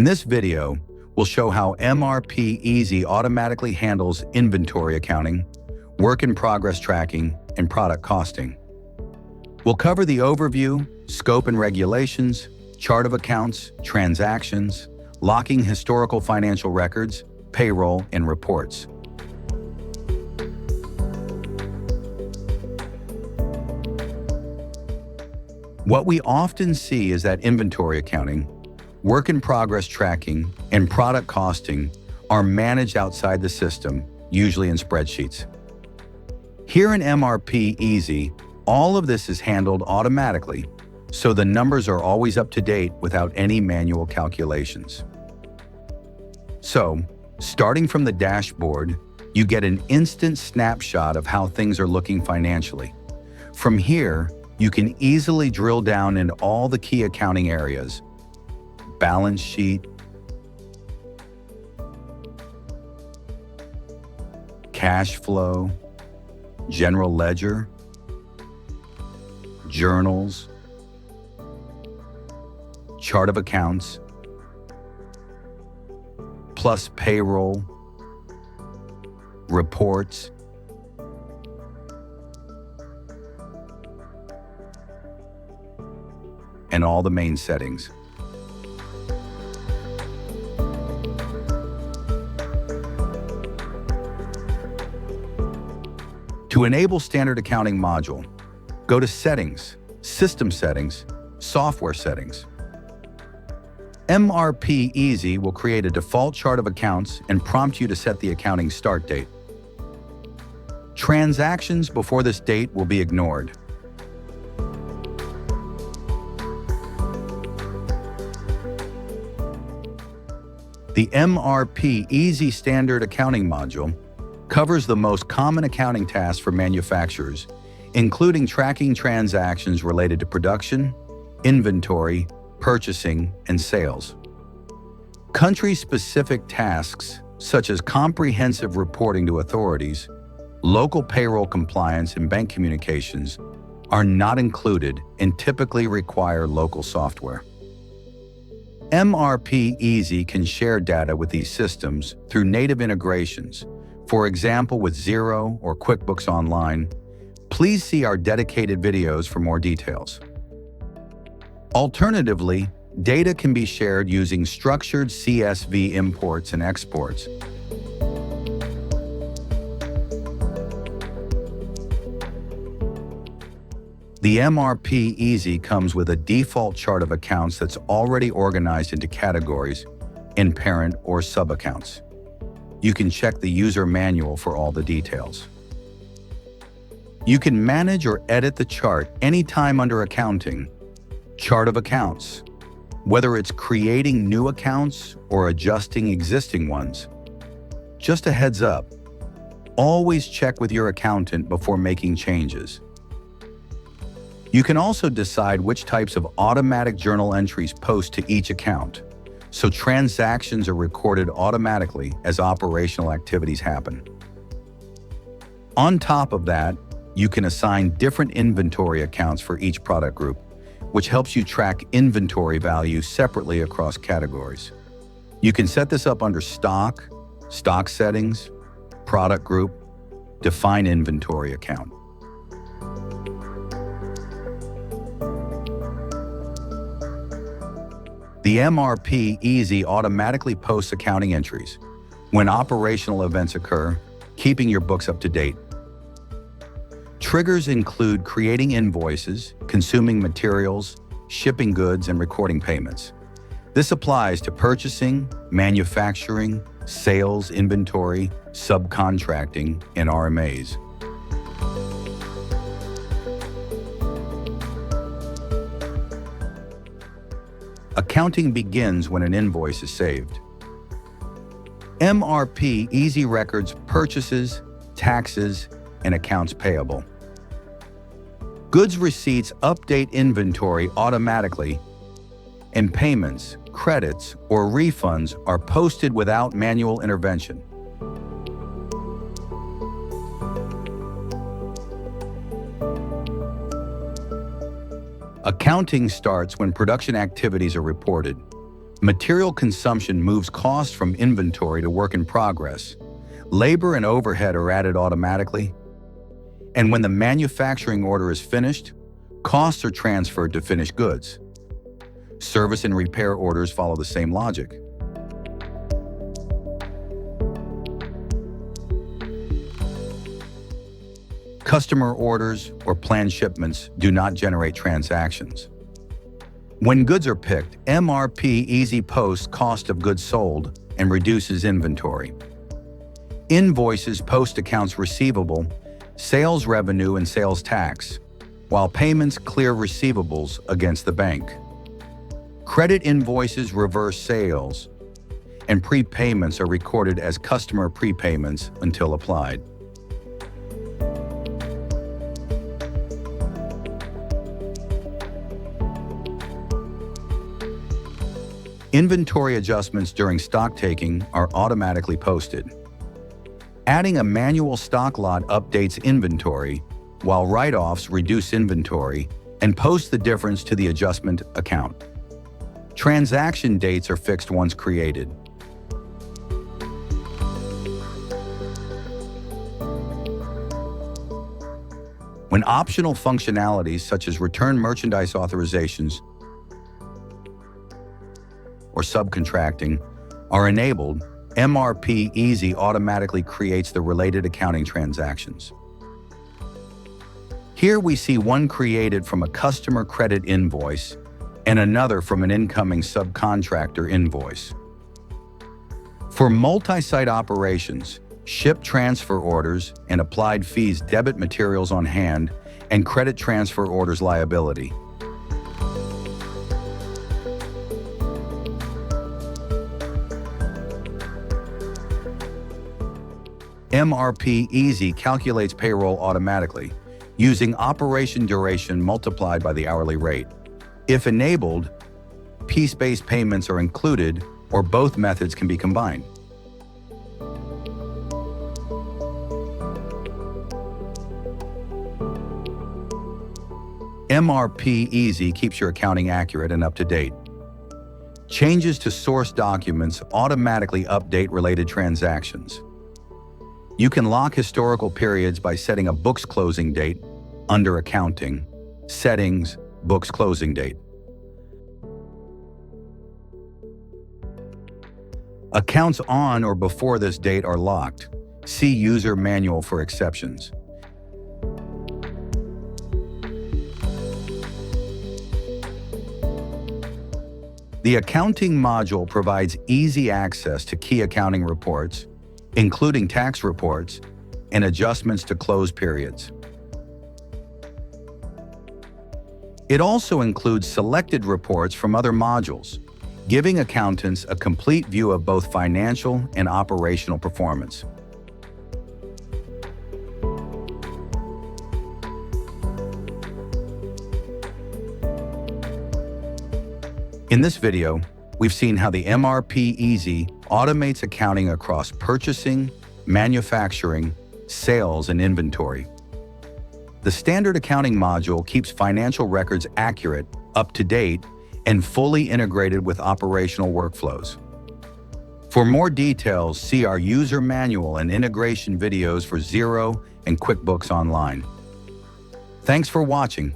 In this video, we'll show how MRPeasy automatically handles inventory accounting, work-in-progress tracking, and product costing. We'll cover the overview, scope and regulations, chart of accounts, transactions, locking historical financial records, payroll, and reports. What we often see is that inventory accounting, work-in-progress tracking, and product costing are managed outside the system, usually in spreadsheets. Here in MRPeasy, all of this is handled automatically, so the numbers are always up to date without any manual calculations. So, starting from the dashboard, you get an instant snapshot of how things are looking financially. From here, you can easily drill down into all the key accounting areas: balance sheet, cash flow, general ledger, journals, chart of accounts, plus payroll, reports, and all the main settings. To enable Standard Accounting module, go to Settings, System Settings, Software Settings. MRPeasy will create a default chart of accounts and prompt you to set the accounting start date. Transactions before this date will be ignored. The MRPeasy Standard Accounting module covers the most common accounting tasks for manufacturers, including tracking transactions related to production, inventory, purchasing, and sales. Country-specific tasks, such as comprehensive reporting to authorities, local payroll compliance, and bank communications, are not included and typically require local software. MRPeasy can share data with these systems through native integrations, for example with Xero or QuickBooks Online. Please see our dedicated videos for more details. Alternatively, data can be shared using structured CSV imports and exports. The MRPeasy comes with a default chart of accounts that's already organized into categories in parent or sub-accounts. You can check the user manual for all the details. You can manage or edit the chart anytime under Accounting, Chart of Accounts, whether it's creating new accounts or adjusting existing ones. Just a heads up, always check with your accountant before making changes. You can also decide which types of automatic journal entries post to each account, so transactions are recorded automatically as operational activities happen. On top of that, you can assign different inventory accounts for each product group, which helps you track inventory value separately across categories. You can set this up under Stock, Stock Settings, Product Group, Define Inventory Account. The MRPeasy automatically posts accounting entries when operational events occur, keeping your books up to date. Triggers include creating invoices, consuming materials, shipping goods, and recording payments. This applies to purchasing, manufacturing, sales, inventory, subcontracting, and RMAs. Accounting begins when an invoice is saved. MRPeasy records purchases, taxes, and accounts payable. Goods receipts update inventory automatically, and payments, credits, or refunds are posted without manual intervention. Accounting starts when production activities are reported. Material consumption moves cost from inventory to work in progress. Labor and overhead are added automatically. And when the manufacturing order is finished, costs are transferred to finished goods. Service and repair orders follow the same logic. Customer orders or planned shipments do not generate transactions. When goods are picked, MRPeasy posts cost of goods sold and reduces inventory. Invoices post accounts receivable, sales revenue, and sales tax, while payments clear receivables against the bank. Credit invoices reverse sales, and prepayments are recorded as customer prepayments until applied. Inventory adjustments during stock taking are automatically posted. Adding a manual stock lot updates inventory, while write-offs reduce inventory and post the difference to the adjustment account. Transaction dates are fixed once created. When optional functionalities such as return merchandise authorizations or subcontracting are enabled, MRPeasy automatically creates the related accounting transactions. Here we see one created from a customer credit invoice and another from an incoming subcontractor invoice. For multi-site operations, ship transfer orders and applied fees debit materials on hand and credit transfer orders liability. MRPeasy calculates payroll automatically, using operation duration multiplied by the hourly rate. If enabled, piece-based payments are included, or both methods can be combined. MRPeasy keeps your accounting accurate and up to date. Changes to source documents automatically update related transactions. You can lock historical periods by setting a books closing date under Accounting, Settings, Books Closing Date. Accounts on or before this date are locked. See User Manual for exceptions. The Accounting module provides easy access to key accounting reports, including tax reports and adjustments to close periods. It also includes selected reports from other modules, giving accountants a complete view of both financial and operational performance. In this video, we've seen how the MRPeasy automates accounting across purchasing, manufacturing, sales, and inventory. The standard accounting module keeps financial records accurate, up to date, and fully integrated with operational workflows. For more details, see our user manual and integration videos for Xero and QuickBooks Online. Thanks for watching.